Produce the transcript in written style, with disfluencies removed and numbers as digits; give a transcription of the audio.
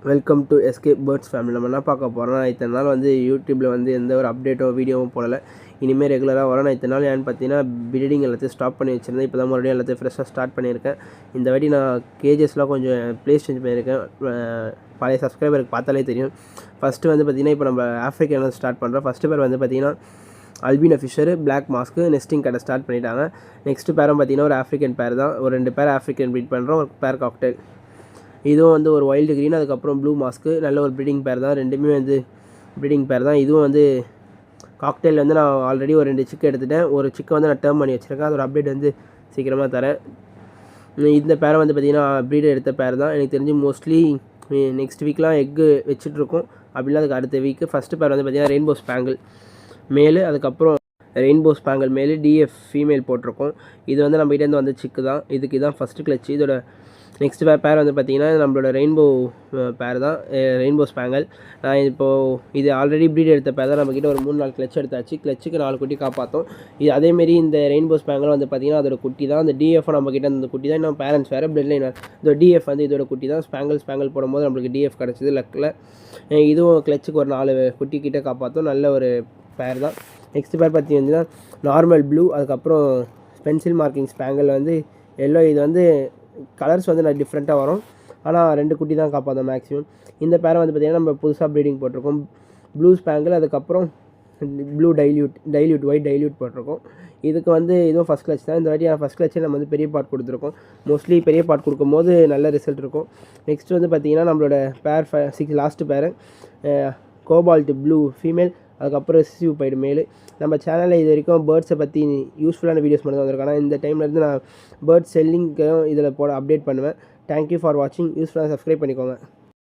Welcome to escape birds family. நம்ம என்ன பார்க்க போகிறோம்னா, இத்தனை நாள் வந்து யூடியூப்பில் வந்து எந்த ஒரு அப்டேட்டோ வீடியோவும் போடலை. இனிமேல் ரெகுலராக வரும். நான் இத்தனை நாள் ஏன்னு பார்த்தீங்கன்னா ப்ரீடிங் எல்லாத்தையும் ஸ்டாப் பண்ணி வச்சுருந்தேன். இப்போ தான் மறுபடியும் எல்லாத்தையும் ஃப்ரெஷ்ஷாக ஸ்டார்ட் பண்ணியிருக்கேன். இந்த வாட்டி நான் கேஜஸ்லாம் கொஞ்சம் ப்ளேஸ் சேஞ்ச் பண்ணியிருக்கேன். பழைய சப்ஸ்கிரைபருக்கு பார்த்தாலே தெரியும். ஃபஸ்ட்டு வந்து பார்த்திங்கன்னா இப்போ நம்ம ஆஃப்ரிக்கன் ஸ்டார்ட் பண்ணுறோம். ஃபஸ்ட்டு பேர் வந்து பார்த்திங்கன்னா albino fissure, black mask nesting கடை ஸ்டார்ட் பண்ணிட்டாங்க. நெக்ஸ்ட்டு பேரும் பார்த்திங்கன்னா ஒரு ஆஃப்ரிக்கன் பேர் தான். ஒரு 2 பேர் ஆஃப்ரிக்கன் ப்ரீட் பண்ணுறோம், ஒரு பேர் காக்டெயில். இதுவும் வந்து ஒரு வைல்டு க்ரீன், அதுக்கப்புறம் ப்ளூ மாஸ்க்கு. நல்ல ஒரு ப்ரீடிங் பேர் தான். ரெண்டுமே வந்து ப்ரீடிங் பேர் தான். இதுவும் வந்து காக்டெயில் வந்து நான் ஆல்ரெடி ஒரு 2 சிக்கு எடுத்துட்டேன். ஒரு சிக்கை வந்து நான் டேர்ம் பண்ணி வச்சுருக்கேன். அதோட அப்டேட் வந்து சீக்கிரமாக தரேன். இந்த பேரை வந்து பார்த்திங்கன்னா ப்ரீடர் எடுத்த பேர் தான். எனக்கு தெரிஞ்சு மோஸ்ட்லி நெக்ஸ்ட் வீக்லாம் எக்கு வச்சுட்ருக்கோம். அப்படின்னா அதுக்கு அடுத்த வீக்கு. ஃபஸ்ட்டு பேர் வந்து பார்த்திங்கன்னா ரெயின்போ ஸ்பேங்கிள் மேலு, அதுக்கப்புறம் ரெயின்போ ஸ்பேங்கிள் மேலு, டிஎஃப் ஃபீமேல் போட்டிருக்கோம். இது வந்து நம்ம கிட்டேருந்து வந்த சிக்கு தான். இதுக்கு தான் ஃபஸ்ட்டு கிளச்சு. இதோட நெக்ஸ்ட் பேர் வந்து பார்த்திங்கன்னா நம்மளோட ரெயின்போ பேர் தான், ரெயின்போ ஸ்பேங்கிள். நான் இப்போது இது ஆல்ரெடி ப்ரீட் எடுத்த பேர் தான். நம்மக்கிட்ட ஒரு 3-4 கிளச் எடுத்தாச்சு. கிளச்சுக்கு 4 குட்டி காப்பாற்றோம். இது அதேமாரி இந்த ரெயின்போ ஸ்பேங்கிள் வந்து பார்த்திங்கன்னா அதோட குட்டி தான். அந்த டிஎஃப் நம்மக்கிட்ட அந்த குட்டி தான். இன்னும் பேரண்ட்ஸ் வேறு பிளட் லைன். இந்த டிஎஃப் வந்து இதோட குட்டி தான். ஸ்பேங்கிள் போடும்போது நம்மளுக்கு டிஎஃப் கிடச்சிது லக்கில். இதுவும் கிளச்சுக்கு ஒரு 4 குட்டி கிட்டே காப்பாற்றும். நல்ல ஒரு பேர் தான். நெக்ஸ்ட் பேர் பார்த்திங்கன்னா நார்மல் ப்ளூ, அதுக்கப்புறம் பென்சில் மார்க்கிங் ஸ்பேங்கிள் வந்து எல்லோ. இது வந்து கலர்ஸ் வந்து நான் டிஃப்ரெண்ட்டாக வரும். ஆனால் 2 குட்டி தான் காப்பாற்றும் மேக்ஸிமம். இந்த பேரை வந்து பார்த்திங்கன்னா நம்ம புதுசாக ப்ரீடிங் போட்டிருக்கோம். ப்ளூ ஸ்பேங்கிள், அதுக்கப்புறம் ப்ளூ டைல்யூட் ஒயிட் டைல்யூட் போட்டிருக்கோம். இதுக்கு வந்து இதுவும் ஃபஸ்ட் கிளச் தான். இந்த வாட்டி ஃபஸ்ட் கிளச்சே நம்ம வந்து பெரிய பார்ட் கொடுத்துருக்கோம். மோஸ்ட்லி பெரிய பார்ட் கொடுக்கும்போது நல்ல ரிசல்ட் இருக்கும். நெக்ஸ்ட் வந்து பார்த்திங்கன்னா நம்மளோட பேர் 6 லாஸ்ட்டு பேர் கோபால்ட் ப்ளூ ஃபீமேல், அதுக்கப்புறம் சிசியூபைடு மேலு. நம்ம சேனலில் இது வரைக்கும் பேர்ட்ஸை பற்றி யூஸ்ஃபுல்லான வீடியோஸ் மட்டும் தான் வந்திருக்கேன். ஆனால் இந்த டைம்லேருந்து நான் பேர்ட்ஸ் செல்லிங்க்கும் இதில் அப்டேட் பண்ணுவேன். தேங்க்யூ ஃபார் வாட்சிங். யூஸ்ஃபுல்லாக சப்ஸ்கிரைப் பண்ணிக்கோங்க.